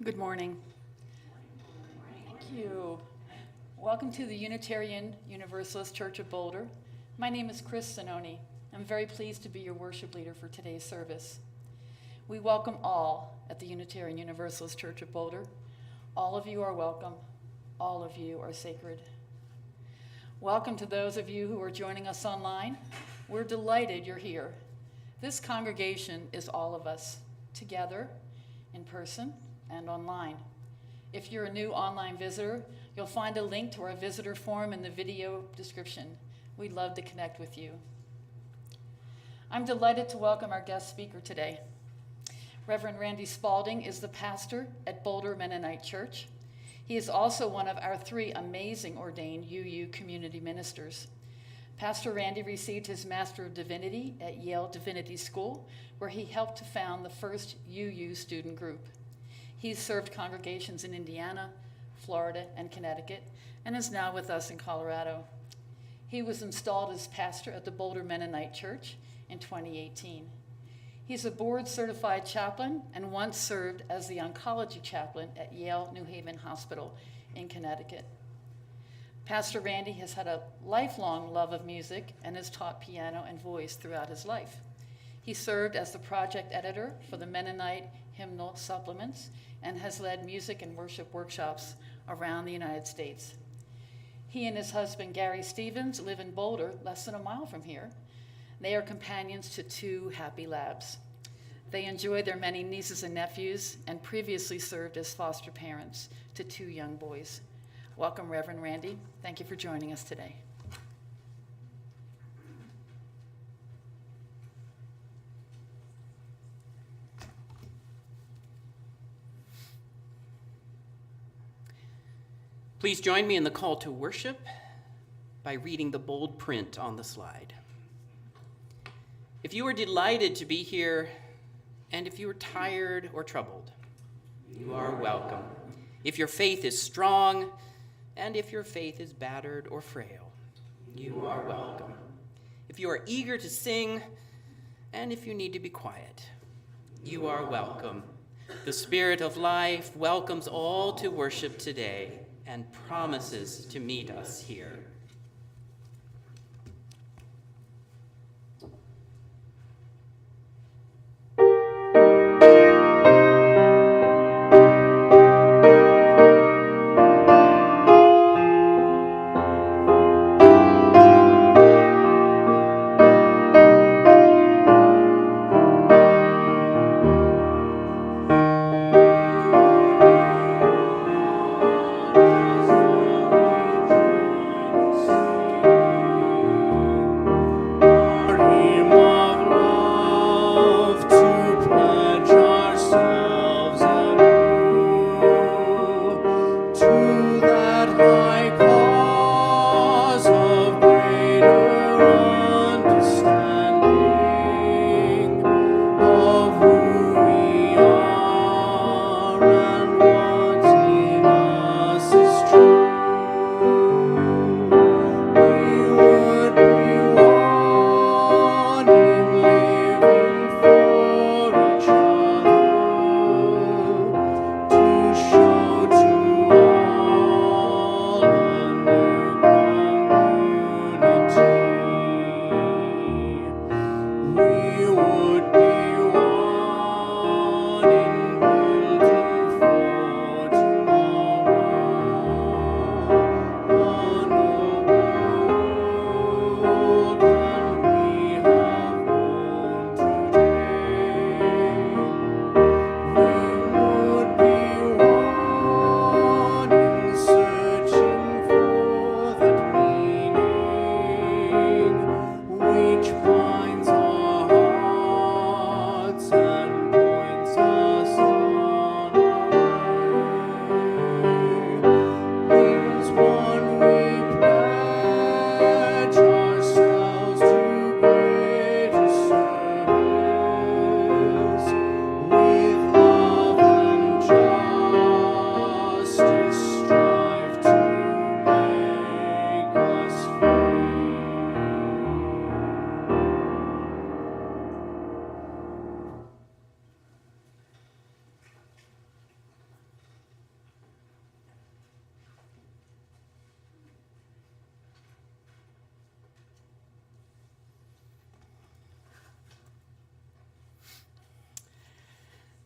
Good morning. Thank you. Welcome to the Unitarian Universalist Church of Boulder. My name is Chris Zanoni. I'm very pleased to be your worship leader for today's service. We welcome all at the Unitarian Universalist Church of Boulder. All of you are welcome. All of you are sacred. Welcome to those of you who are joining us online. We're delighted you're here. This congregation is all of us, together, in person, and online. If you're a new online visitor, you'll find a link to our visitor form in the video description. We'd love to connect with you. I'm delighted to welcome our guest speaker today. Reverend Randy Spalding is the pastor at Boulder Mennonite Church. He is also one of our 3 amazing ordained UU community ministers. Pastor Randy received his Master of Divinity at Yale Divinity School, where he helped to found the first UU student group. He's served congregations in Indiana, Florida, and Connecticut, and is now with us in Colorado. He was installed as pastor at the Boulder Mennonite Church in 2018. He's a board-certified chaplain and once served as the oncology chaplain at Yale New Haven Hospital in Connecticut. Pastor Randy has had a lifelong love of music and has taught piano and voice throughout his life. He served as the project editor for the Mennonite hymnal supplements and has led music and worship workshops around the United States. He and his husband, Gary Stevens, live in Boulder, less than a mile from here. They are companions to 2 happy labs. They enjoy their many nieces and nephews and previously served as foster parents to 2 young boys. Welcome, Reverend Randy. Thank you for joining us today. Please join me in the call to worship by reading the bold print on the slide. If you are delighted to be here, and if you are tired or troubled, you are welcome. If your faith is strong, and if your faith is battered or frail, you are welcome. If you are eager to sing, and if you need to be quiet, you are welcome. The Spirit of life welcomes all to worship today and promises to meet us here.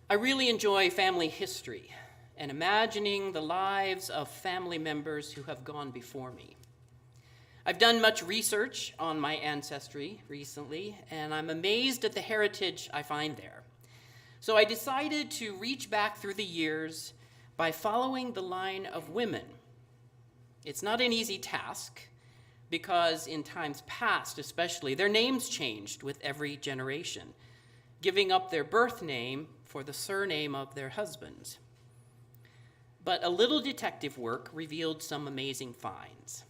I really enjoy family history and imagining the lives of family members who have gone before me. I've done much research on my ancestry recently, and I'm amazed at the heritage I find there. So I decided to reach back through the years by following the line of women. It's not an easy task because in times past especially, their names changed with every generation, giving up their birth name for the surname of their husbands. But a little detective work revealed some amazing finds.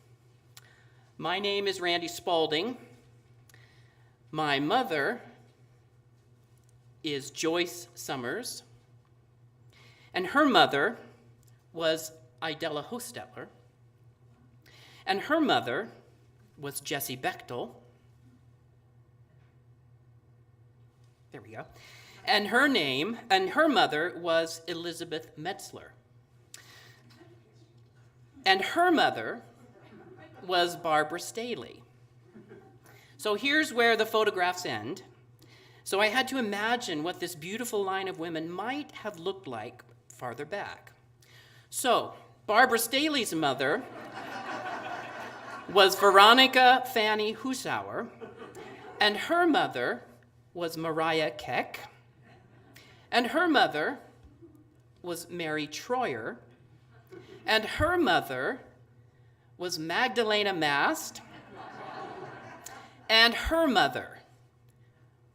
My name is Randy Spaulding. My mother is Joyce Summers, and her mother was Idella Hostetler, and her mother was Jessie Bechtel. There we go. And her mother was Elizabeth Metzler. And her mother was Barbara Staley. So here's where the photographs end. So I had to imagine what this beautiful line of women might have looked like farther back. So Barbara Staley's mother was Veronica Fanny Husauer, and her mother was Mariah Keck, and her mother was Mary Troyer, and her mother was Magdalena Mast, and her mother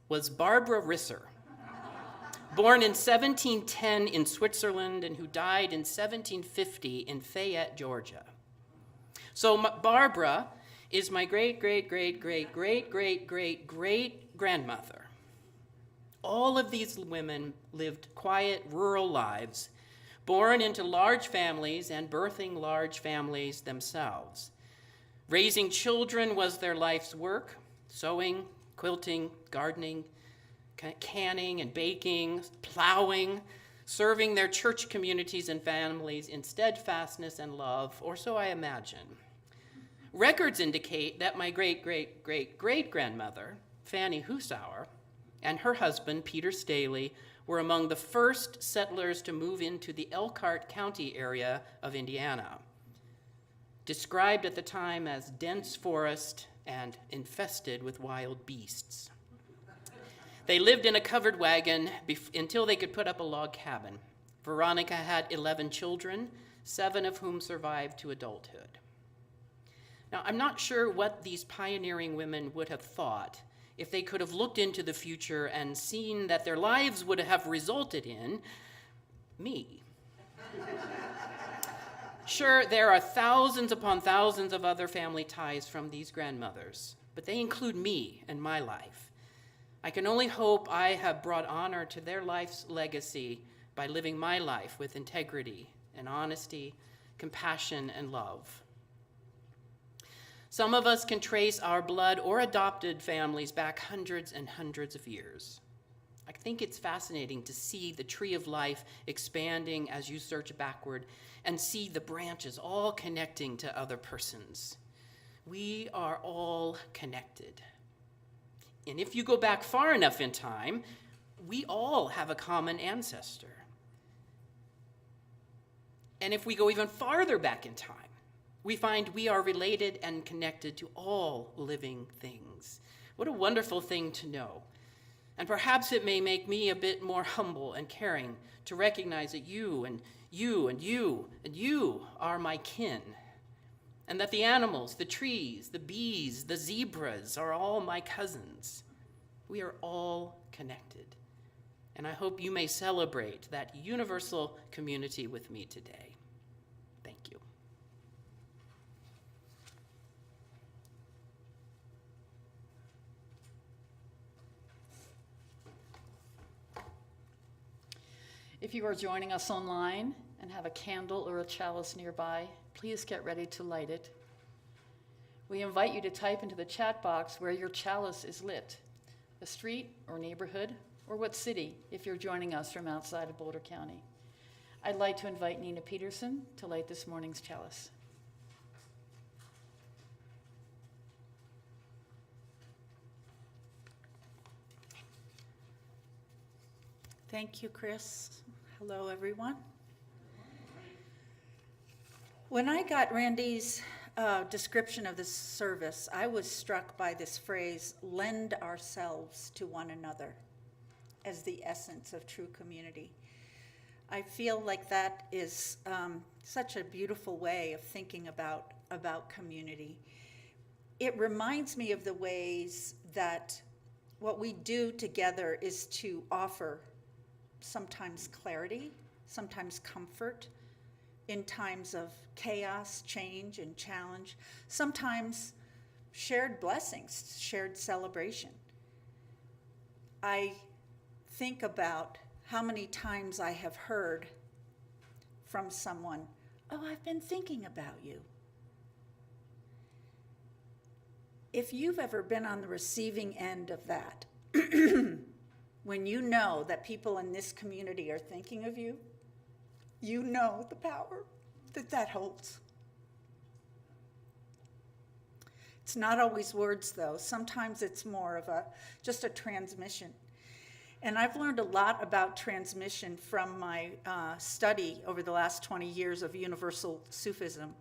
was Barbara Risser, born in 1710 in Switzerland and who died in 1750 in Fayette, Georgia. So Barbara is my great-great-great-great-great-great-great-grandmother. All of these women lived quiet, rural lives, born into large families and birthing large families themselves. Raising children was their life's work, sewing, quilting, gardening, canning and baking, plowing, serving their church communities and families in steadfastness and love, or so I imagine. Records indicate that my great-great-great-great-grandmother, Fanny Husauer, and her husband, Peter Staley, were among the first settlers to move into the Elkhart County area of Indiana, described at the time as dense forest and infested with wild beasts. They lived in a covered wagon until they could put up a log cabin. Veronica had 11 children, 7 of whom survived to adulthood. Now, I'm not sure what these pioneering women would have thought if they could have looked into the future and seen that their lives would have resulted in me. Sure, there are thousands upon thousands of other family ties from these grandmothers, but they include me and my life. I can only hope I have brought honor to their life's legacy by living my life with integrity and honesty, compassion, and love. Some of us can trace our blood or adopted families back hundreds and hundreds of years. I think it's fascinating to see the tree of life expanding as you search backward and see the branches all connecting to other persons. We are all connected. And if you go back far enough in time, we all have a common ancestor. And if we go even farther back in time, we find we are related and connected to all living things. What a wonderful thing to know. And perhaps it may make me a bit more humble and caring to recognize that you and you and you and you are my kin, and that the animals, the trees, the bees, the zebras are all my cousins. We are all connected. And I hope you may celebrate that universal community with me today. Thank you. If you are joining us online and have a candle or a chalice nearby, please get ready to light it. We invite you to type into the chat box where your chalice is lit, a street or neighborhood, or what city if you're joining us from outside of Boulder County. I'd like to invite Nina Peterson to light this morning's chalice. Thank you, Chris. Hello, everyone. When I got Randy's description of this service, I was struck by this phrase, lend ourselves to one another, as the essence of true community. I feel like that is such a beautiful way of thinking about community. It reminds me of the ways that what we do together is to offer sometimes clarity, sometimes comfort in times of chaos, change, and challenge, sometimes shared blessings, shared celebration. I think about how many times I have heard from someone, "Oh, I've been thinking about you." If you've ever been on the receiving end of that, when you know that people in this community are thinking of you, you know the power that that holds. It's not always words, though. Sometimes it's more of just a transmission. And I've learned a lot about transmission from my study over the last 20 years of universal Sufism.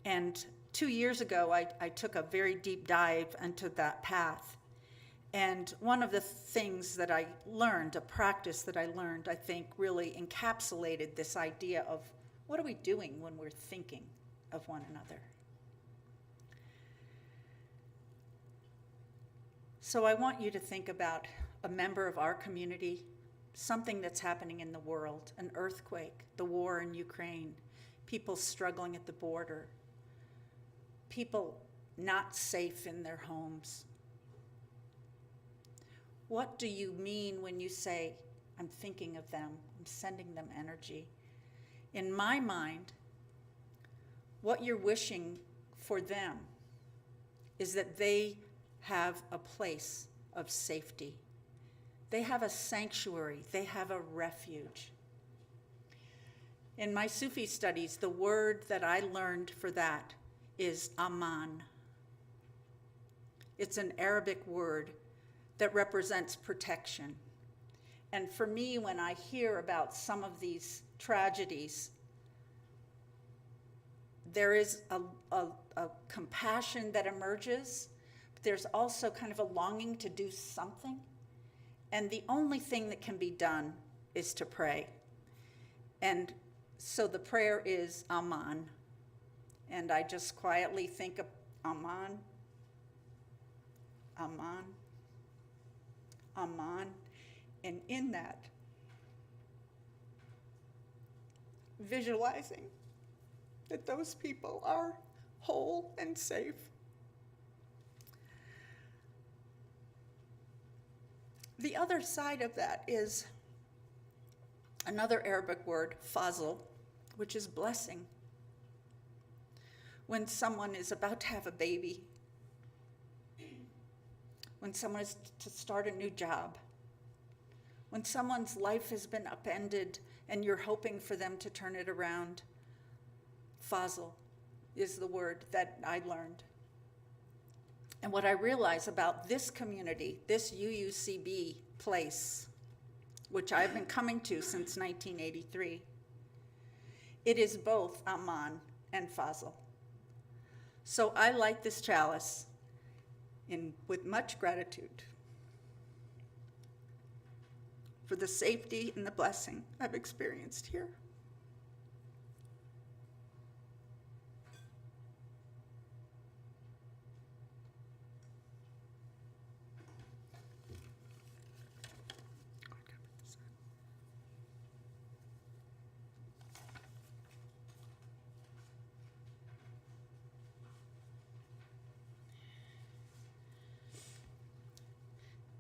And 2 years ago, I took a very deep dive into that path. And one of the things that I learned, a practice that I learned, I think really encapsulated this idea of what are we doing when we're thinking of one another? So I want you to think about a member of our community, something that's happening in the world, an earthquake, the war in Ukraine, people struggling at the border, people not safe in their homes. What do you mean when you say, I'm thinking of them, I'm sending them energy? In my mind, what you're wishing for them is that they have a place of safety. They have a sanctuary, they have a refuge. In my Sufi studies, the word that I learned for that is aman. It's an Arabic word that represents protection. And for me, when I hear about some of these tragedies, there is a compassion that emerges, but there's also kind of a longing to do something. And the only thing that can be done is to pray. And so the prayer is Aman. And I just quietly think of Aman, Aman, Aman. And in that, visualizing that those people are whole and safe. The other side of that is another Arabic word, fazl, which is blessing. When someone is about to have a baby, when someone is to start a new job, when someone's life has been upended and you're hoping for them to turn it around, fazl is the word that I learned. And what I realize about this community, this UUCB place, which I've been coming to since 1983, it is both Aman and Fazl. So I light this chalice with much gratitude for the safety and the blessing I've experienced here.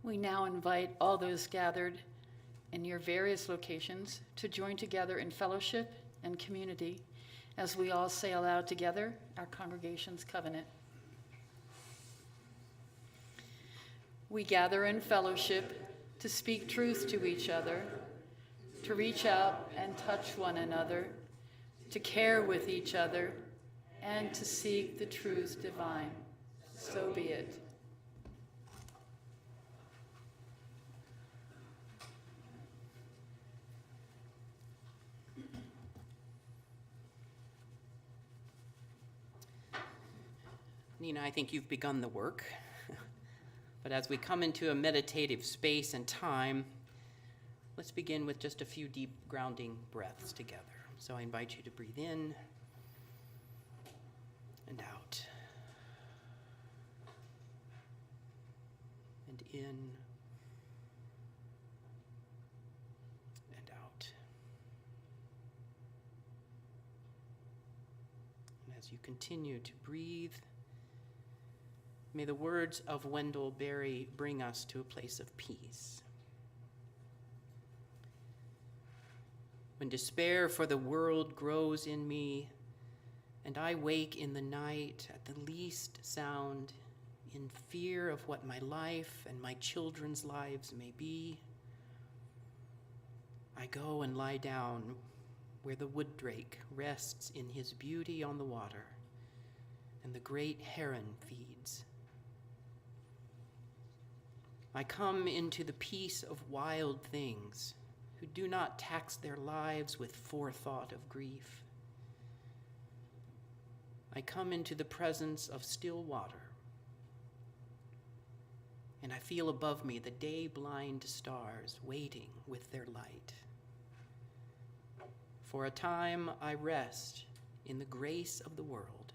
We now invite all those gathered in your various locations to join together in fellowship and community as we all say aloud together our congregation's covenant. We gather in fellowship to speak truth to each other, to reach out and touch one another, to care with each other, and to seek the truth divine. So be it. Nina, I think you've begun the work. But as we come into a meditative space and time, let's begin with just a few deep grounding breaths together. So I invite you to breathe in and out. And in and out. And as you continue to breathe, may the words of Wendell Berry bring us to a place of peace. When despair for the world grows in me, and I wake in the night at the least sound, in fear of what my life and my children's lives may be, I go and lie down where the wood drake rests in his beauty on the water, and the great heron feeds. I come into the peace of wild things, who do not tax their lives with forethought of grief. I come into the presence of still water, and I feel above me the day-blind stars waiting with their light. For a time I rest in the grace of the world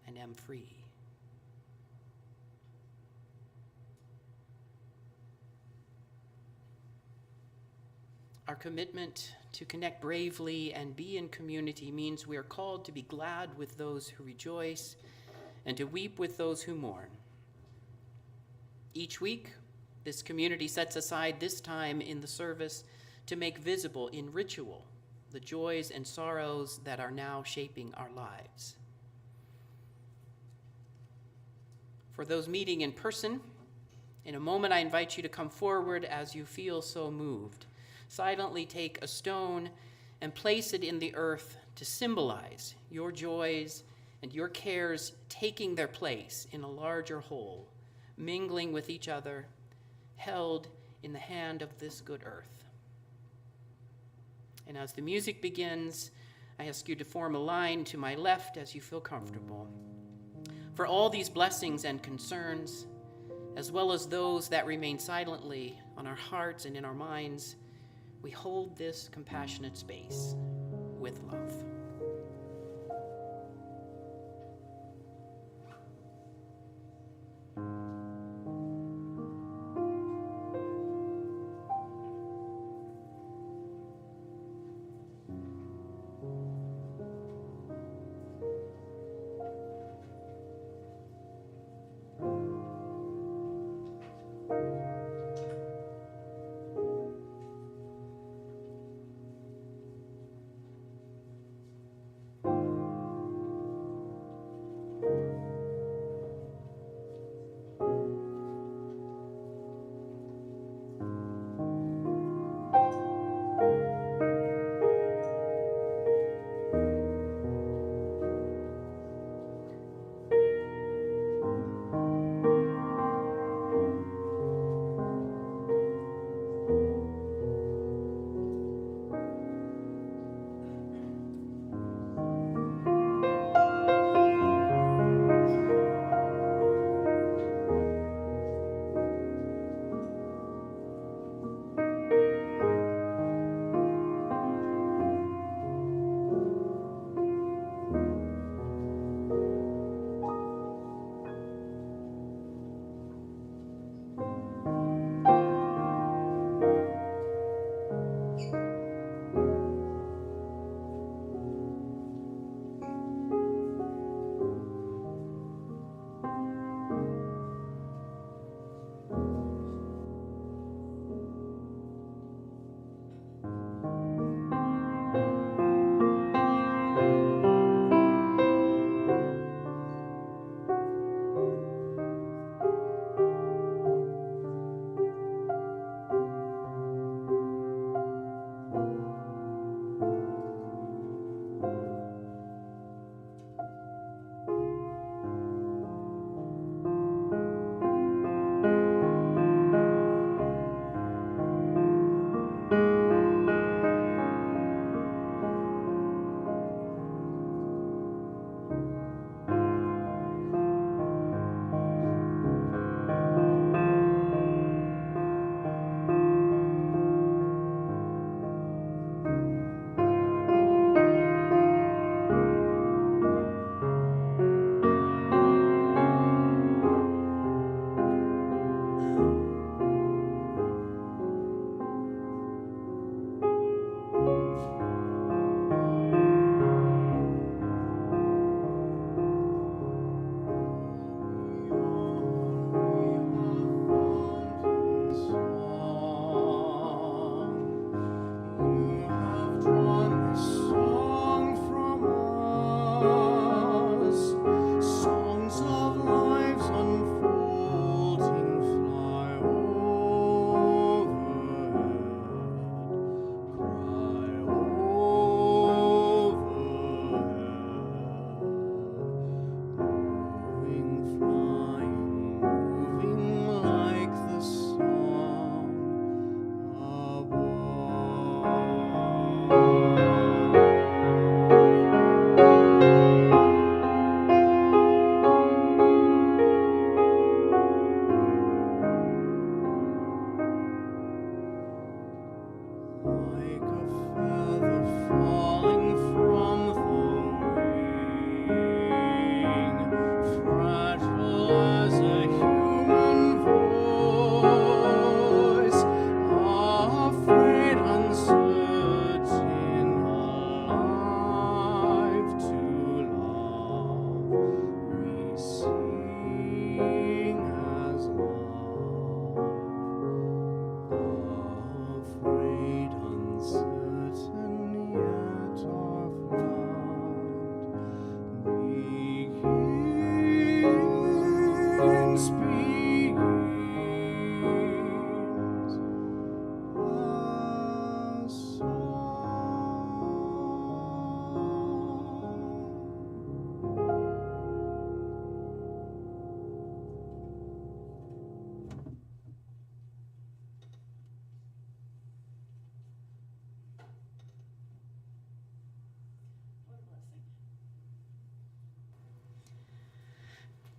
and am free. Our commitment to connect bravely and be in community means we are called to be glad with those who rejoice and to weep with those who mourn. Each week, this community sets aside this time in the service to make visible in ritual the joys and sorrows that are now shaping our lives. For those meeting in person, in a moment I invite you to come forward as you feel so moved. Silently take a stone and place it in the earth to symbolize your joys and your cares taking their place in a larger whole, mingling with each other, held in the hand of this good earth. And as the music begins, I ask you to form a line to my left as you feel comfortable. For all these blessings and concerns, as well as those that remain silently on our hearts and in our minds, we hold this compassionate space with love.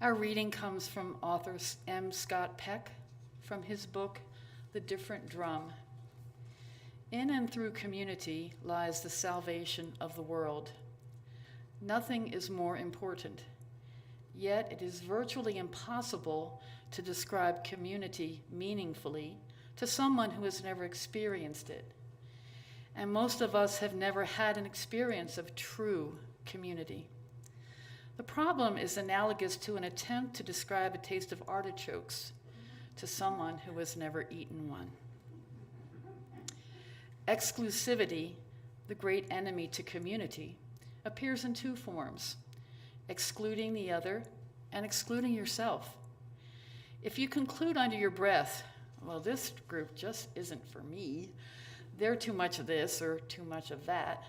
Our reading comes from author M. Scott Peck from his book, The Different Drum. In and through community lies the salvation of the world. Nothing is more important, yet it is virtually impossible to describe community meaningfully to someone who has never experienced it. And most of us have never had an experience of true community. The problem is analogous to an attempt to describe a taste of artichokes to someone who has never eaten one. Exclusivity, the great enemy to community, appears in two forms: excluding the other and excluding yourself. If you conclude under your breath, well, this group just isn't for me, they're too much of this or too much of that,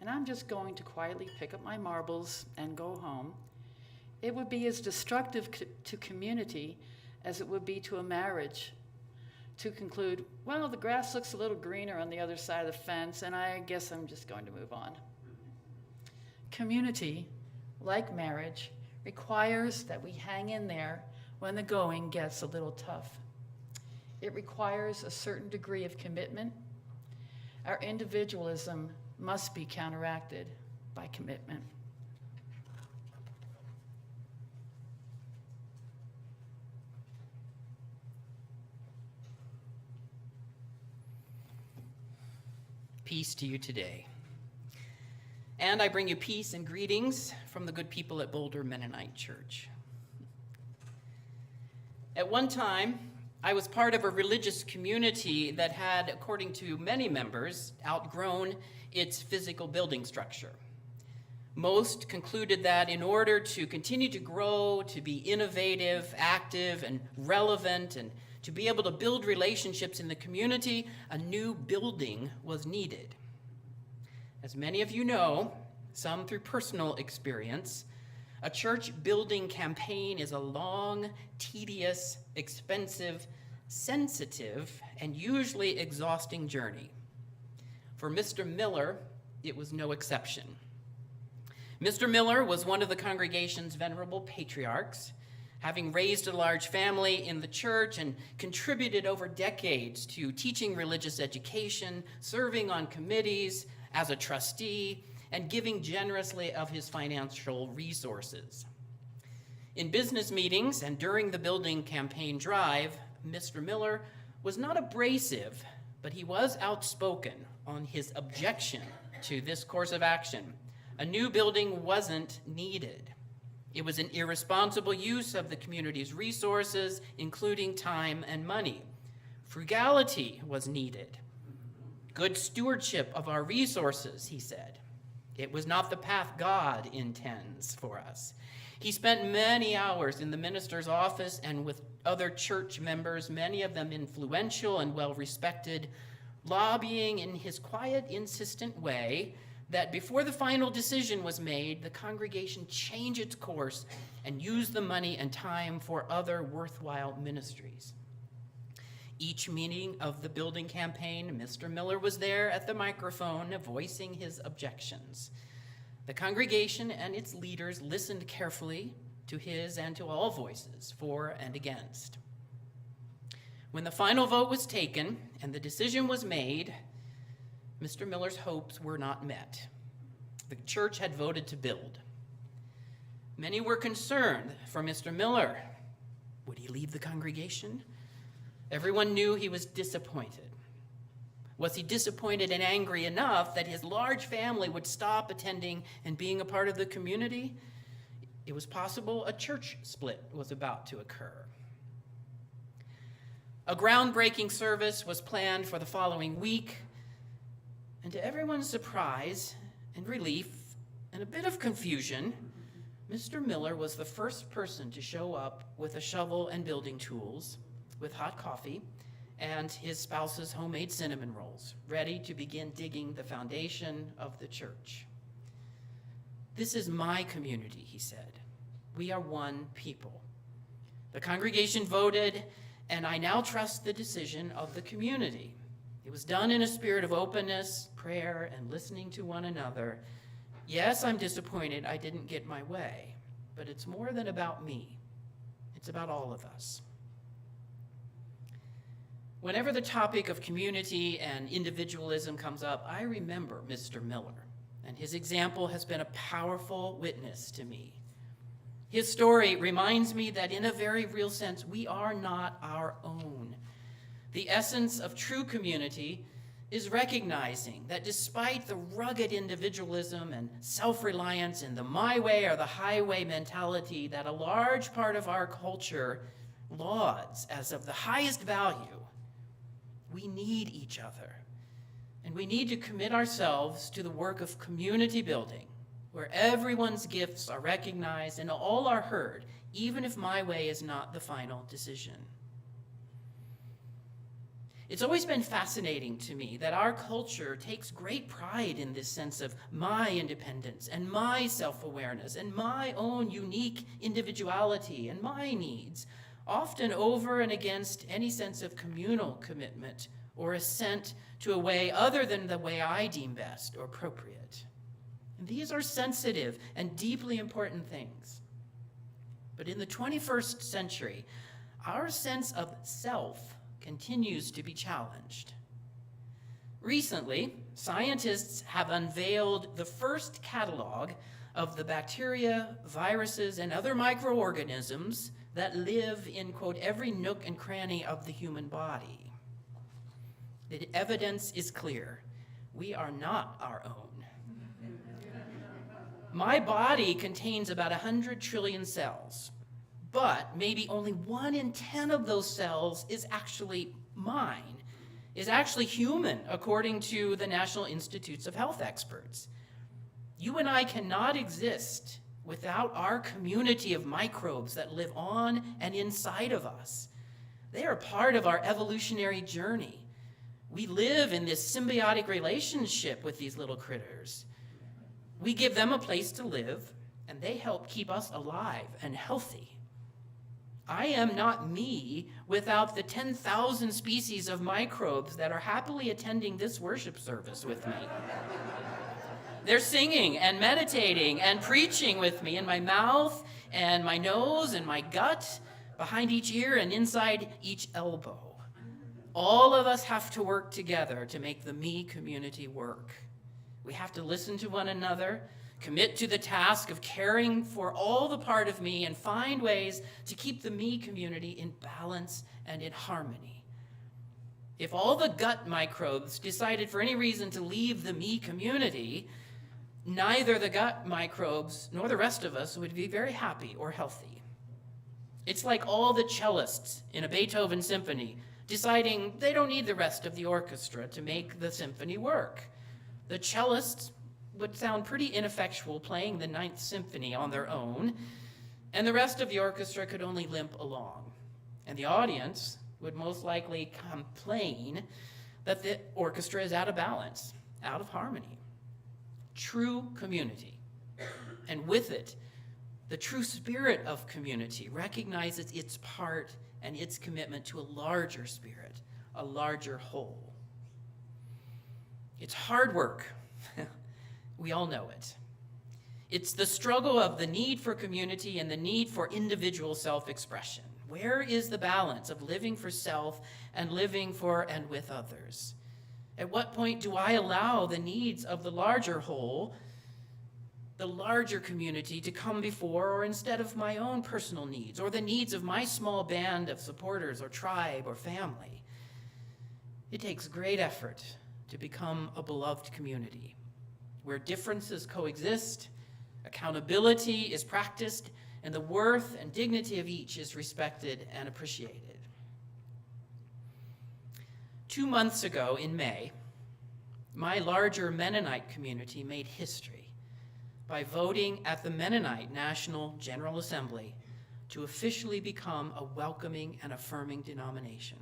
and I'm just going to quietly pick up my marbles and go home, it would be as destructive to community as it would be to a marriage. To conclude, well, the grass looks a little greener on the other side of the fence, and I guess I'm just going to move on. Community, like marriage, requires that we hang in there when the going gets a little tough. It requires a certain degree of commitment. Our individualism must be counteracted by commitment. Peace to you today. And I bring you peace and greetings from the good people at Boulder Mennonite Church. At one time, I was part of a religious community that had, according to many members, outgrown its physical building structure. Most concluded that in order to continue to grow, to be innovative, active, and relevant, and to be able to build relationships in the community, a new building was needed. As many of you know, some through personal experience, a church building campaign is a long, tedious, expensive, sensitive, and usually exhausting journey. For Mr. Miller, it was no exception. Mr. Miller was one of the congregation's venerable patriarchs, having raised a large family in the church and contributed over decades to teaching religious education, serving on committees as a trustee, and giving generously of his financial resources. In business meetings and during the building campaign drive, Mr. Miller was not abrasive, but he was outspoken on his objection to this course of action. A new building wasn't needed. It was an irresponsible use of the community's resources, including time and money. Frugality was needed. Good stewardship of our resources, he said. It was not the path God intends for us. He spent many hours in the minister's office and with other church members, many of them influential and well-respected, lobbying in his quiet, insistent way that before the final decision was made, the congregation change its course and use the money and time for other worthwhile ministries. Each meeting of the building campaign, Mr. Miller was there at the microphone voicing his objections. The congregation and its leaders listened carefully to his and to all voices for and against. When the final vote was taken and the decision was made, Mr. Miller's hopes were not met. The church had voted to build. Many were concerned for Mr. Miller. Would he leave the congregation? Everyone knew he was disappointed. Was he disappointed and angry enough that his large family would stop attending and being a part of the community? It was possible a church split was about to occur. A groundbreaking service was planned for the following week, and to everyone's surprise and relief and a bit of confusion, Mr. Miller was the first person to show up with a shovel and building tools, with hot coffee, and his spouse's homemade cinnamon rolls, ready to begin digging the foundation of the church. This is my community, he said. We are one people. The congregation voted, and I now trust the decision of the community. It was done in a spirit of openness, prayer, and listening to one another. Yes, I'm disappointed I didn't get my way, but it's more than about me. It's about all of us. Whenever the topic of community and individualism comes up, I remember Mr. Miller, and his example has been a powerful witness to me. His story reminds me that in a very real sense, we are not our own. The essence of true community is recognizing that despite the rugged individualism and self-reliance and the my way or the highway mentality that a large part of our culture lauds as of the highest value, we need each other. And we need to commit ourselves to the work of community building, where everyone's gifts are recognized and all are heard, even if my way is not the final decision. It's always been fascinating to me that our culture takes great pride in this sense of my independence and my self-awareness and my own unique individuality and my needs, often over and against any sense of communal commitment or assent to a way other than the way I deem best or appropriate. And these are sensitive and deeply important things. But in the 21st century, our sense of self continues to be challenged. Recently, scientists have unveiled the first catalog of the bacteria, viruses, and other microorganisms that live in, quote, every nook and cranny of the human body. The evidence is clear. We are not our own. My body contains about 100 trillion cells, but maybe only 1 in 10 of those cells is actually mine, is actually human, according to the National Institutes of Health experts. You and I cannot exist without our community of microbes that live on and inside of us. They are part of our evolutionary journey. We live in this symbiotic relationship with these little critters. We give them a place to live, and they help keep us alive and healthy. I am not me without the 10,000 species of microbes that are happily attending this worship service with me. They're singing and meditating and preaching with me in my mouth and my nose and my gut, behind each ear and inside each elbow. All of us have to work together to make the me community work. We have to listen to one another, commit to the task of caring for all the part of me, and find ways to keep the me community in balance and in harmony. If all the gut microbes decided for any reason to leave the me community, neither the gut microbes nor the rest of us would be very happy or healthy. It's like all the cellists in a Beethoven symphony deciding they don't need the rest of the orchestra to make the symphony work. The cellists would sound pretty ineffectual playing the Ninth Symphony on their own, and the rest of the orchestra could only limp along. And the audience would most likely complain that the orchestra is out of balance, out of harmony. True community, and with it, the true spirit of community recognizes its part and its commitment to a larger spirit, a larger whole. It's hard work. We all know it. It's the struggle of the need for community and the need for individual self-expression. Where is the balance of living for self and living for and with others? At what point do I allow the needs of the larger whole, the larger community, to come before or instead of my own personal needs or the needs of my small band of supporters or tribe or family? It takes great effort to become a beloved community where differences coexist, accountability is practiced, and the worth and dignity of each is respected and appreciated. 2 months ago in May, my larger Mennonite community made history by voting at the Mennonite National General Assembly to officially become a welcoming and affirming denomination.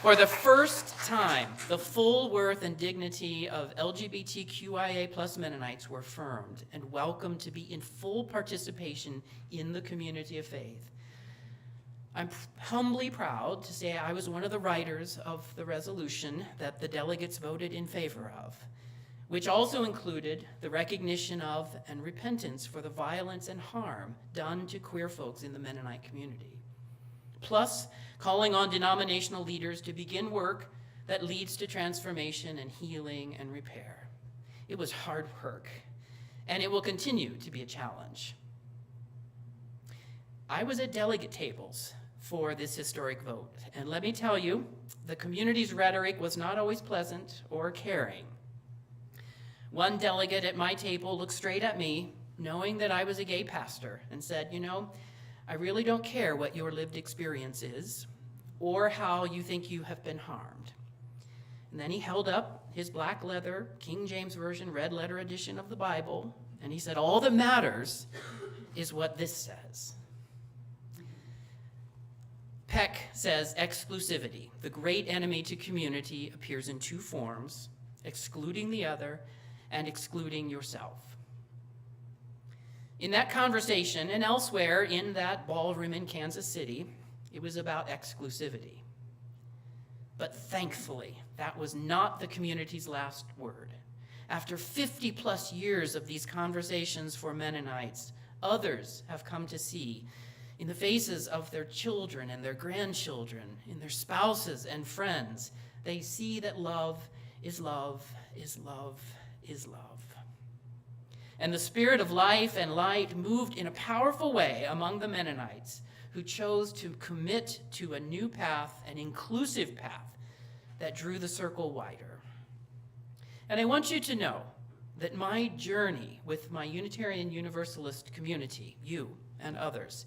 For the first time, the full worth and dignity of LGBTQIA plus Mennonites were affirmed and welcomed to be in full participation in the community of faith. I'm humbly proud to say I was one of the writers of the resolution that the delegates voted in favor of. which also included the recognition of and repentance for the violence and harm done to queer folks in the Mennonite community, plus calling on denominational leaders to begin work that leads to transformation and healing and repair. It was hard work, and it will continue to be a challenge. I was at delegate tables for this historic vote, and let me tell you, the community's rhetoric was not always pleasant or caring. One delegate at my table looked straight at me, knowing that I was a gay pastor, and said, "You know, I really don't care what your lived experience is or how you think you have been harmed." And then he held up his black leather, King James Version, red letter edition of the Bible, and he said, "All that matters is what this says." Peck says exclusivity, the great enemy to community, appears in two forms: excluding the other and excluding yourself. In that conversation and elsewhere in that ballroom in Kansas City, it was about exclusivity. But thankfully, that was not the community's last word. After 50 plus years of these conversations for Mennonites, others have come to see in the faces of their children and their grandchildren, in their spouses and friends, they see that love is love is love is love. And the spirit of life and light moved in a powerful way among the Mennonites, who chose to commit to a new path, an inclusive path that drew the circle wider. And I want you to know that my journey with my Unitarian Universalist community, you and others,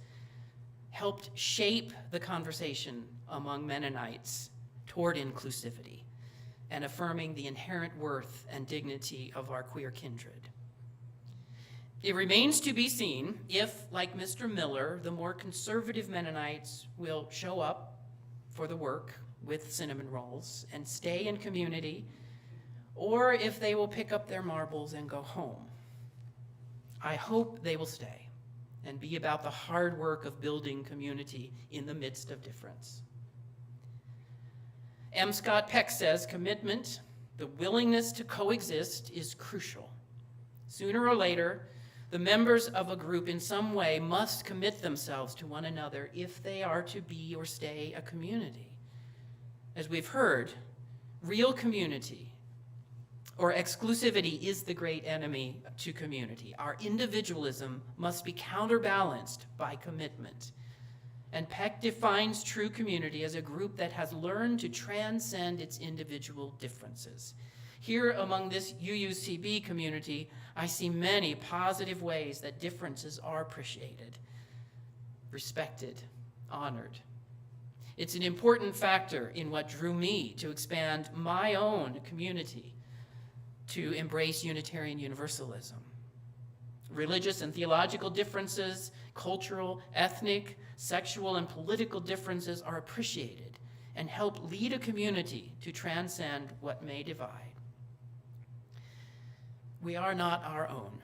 helped shape the conversation among Mennonites toward inclusivity and affirming the inherent worth and dignity of our queer kindred. It remains to be seen if, like Mr. Miller, the more conservative Mennonites will show up for the work with cinnamon rolls and stay in community, or if they will pick up their marbles and go home. I hope they will stay and be about the hard work of building community in the midst of difference. M. Scott Peck says commitment, the willingness to coexist, is crucial. Sooner or later, the members of a group in some way must commit themselves to one another if they are to be or stay a community. As we've heard, real community or exclusivity is the great enemy to community. Our individualism must be counterbalanced by commitment. And Peck defines true community as a group that has learned to transcend its individual differences. Here among this UUCB community, I see many positive ways that differences are appreciated, respected, honored. It's an important factor in what drew me to expand my own community to embrace Unitarian Universalism. Religious and theological differences, cultural, ethnic, sexual, and political differences are appreciated and help lead a community to transcend what may divide. We are not our own.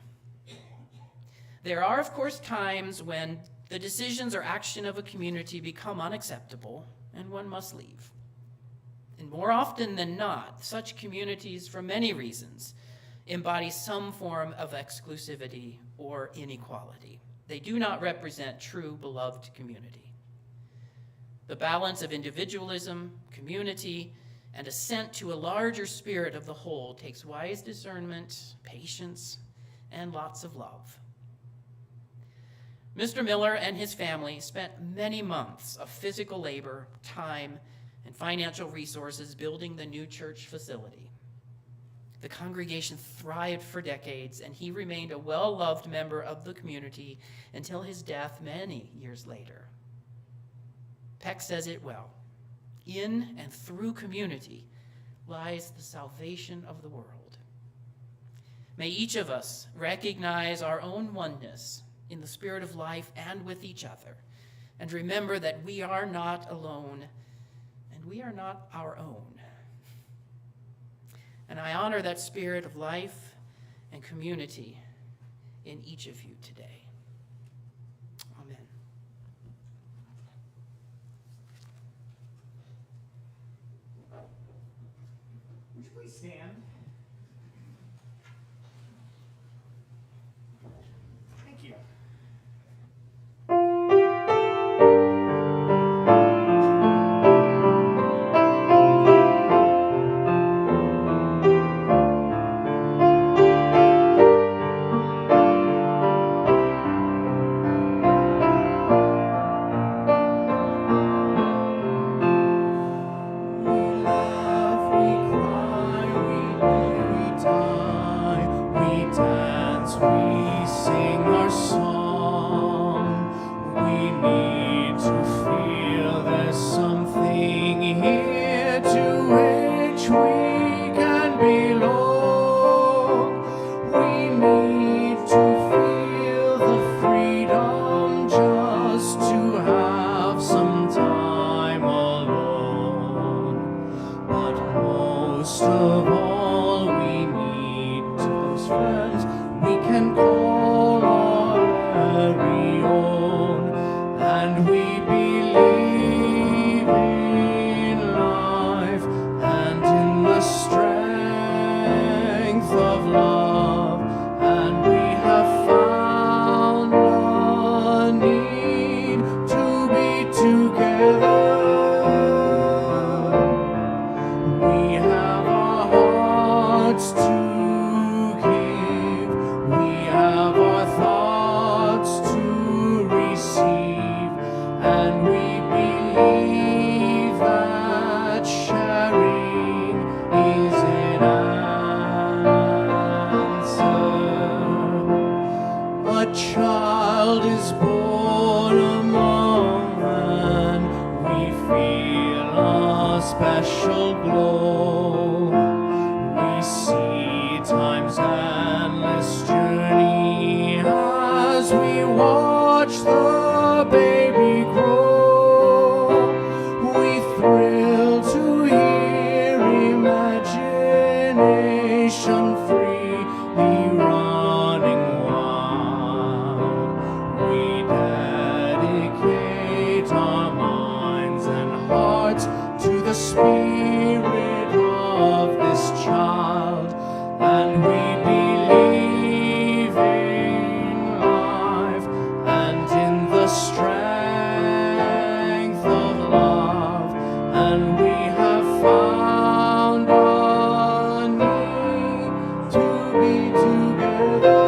There are, of course, times when the decisions or action of a community become unacceptable and one must leave. And more often than not, such communities, for many reasons, embody some form of exclusivity or inequality. They do not represent true beloved community. The balance of individualism, community, and assent to a larger spirit of the whole takes wise discernment, patience, and lots of love. Mr. Miller and his family spent many months of physical labor, time, and financial resources building the new church facility. The congregation thrived for decades, and he remained a well-loved member of the community until his death many years later. Peck says it well. In and through community lies the salvation of the world. May each of us recognize our own oneness in the spirit of life and with each other, and remember that we are not alone, and we are not our own. And I honor that spirit of life and community in each of you today. Amen. Would you please stand? special glow. We see time's endless journey as we watch the baby grow. We thrill to hear imagination freely running wild. We dedicate our minds and hearts to the spirit of this child, and we believe in life and in the strength of love, and we have found our need to be together.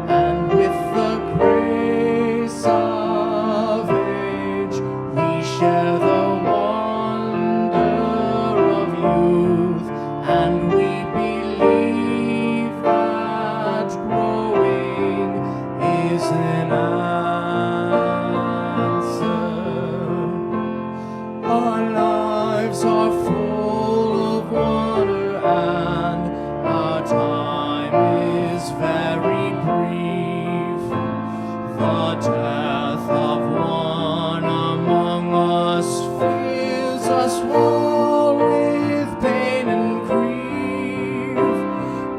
And with the grace of age, we share the wonder of youth, and we believe that growing is an answer. Our lives are full of wonder, and our time is very brief. The death of one among us fills us all with pain and grief.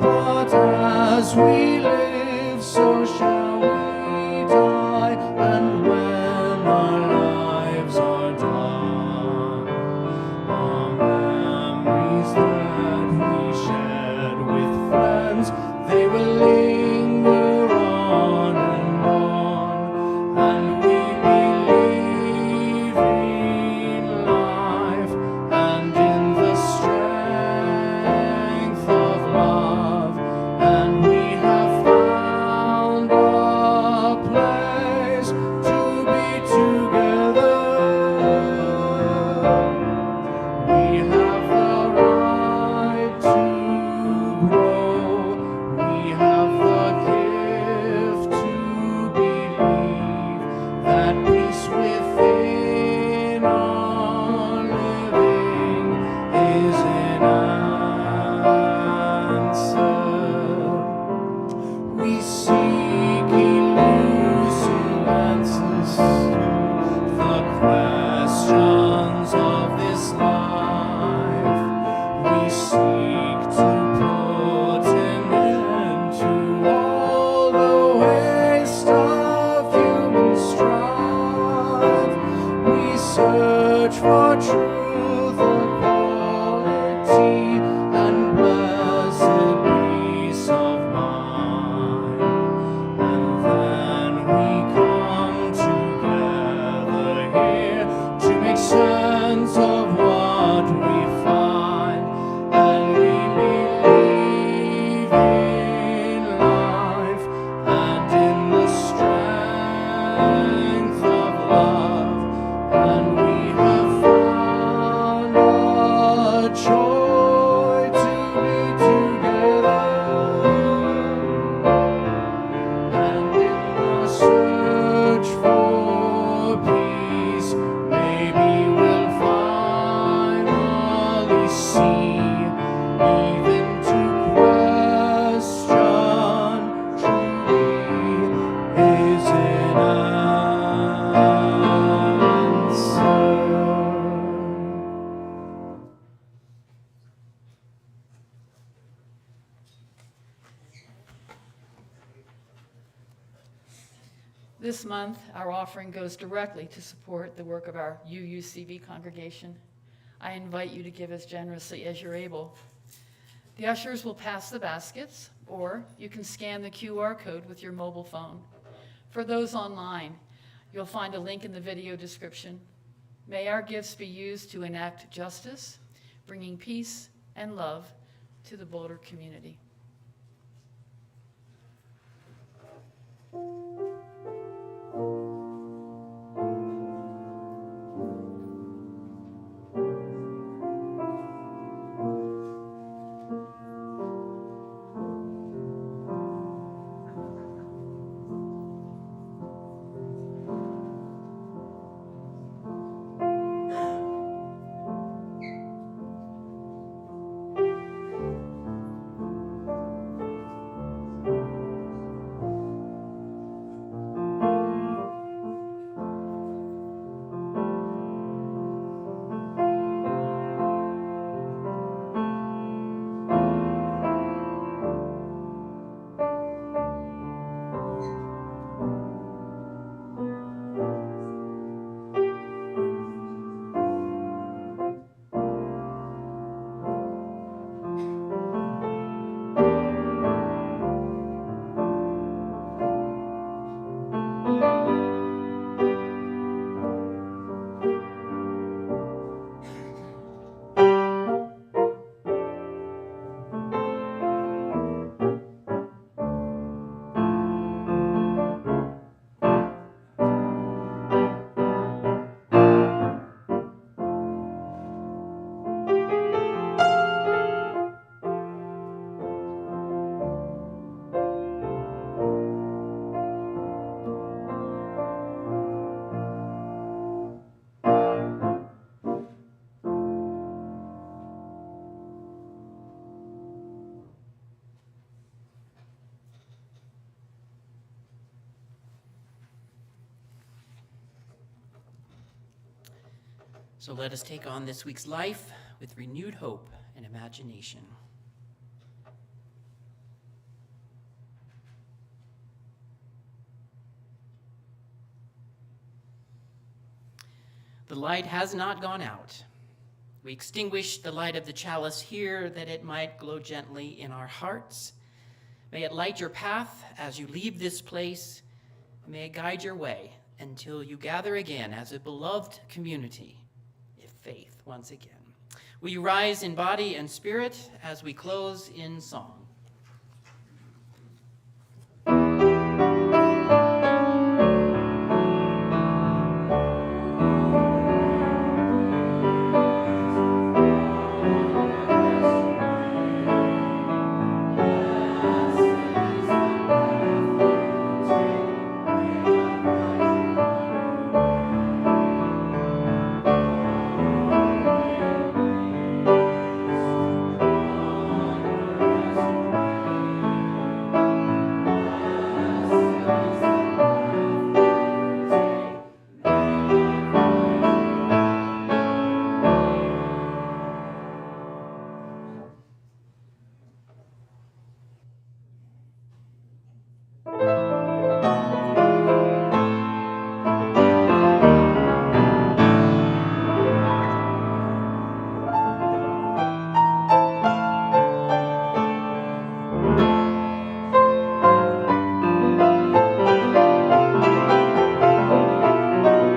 But as we live, so shall we die, and when our lives are done, our memories that we shared with friends, they will linger on, and we believe in life and in the strength of love, and we have found a place to be together. We have the right to grow. We have the gift to believe that peace within our living is an answer. We seek elusive answers to the questions of this life. We seek to put an end to all the waste of human strife. We search for truth, equality, and blessed peace of mind. And then we come together here to make sense of what we find, and we believe in life and in the strength of love, and we have found a joy to be together. And in the search for peace, maybe we'll finally see, even to question truly is an answer. This month, our offering goes directly to support the work of our UUCB congregation. I invite you to give as generously as you're able. The ushers will pass the baskets, or you can scan the QR code with your mobile phone. For those online, you'll find a link in the video description. May our gifts be used to enact justice, bringing peace and love to the Boulder community. So let us take on this week's life with renewed hope and imagination. The light has not gone out. We extinguish the light of the chalice here that it might glow gently in our hearts. May it light your path as you leave this place. May it guide your way until you gather again as a beloved community, if faith once again. Will you rise in body and spirit as we close in song?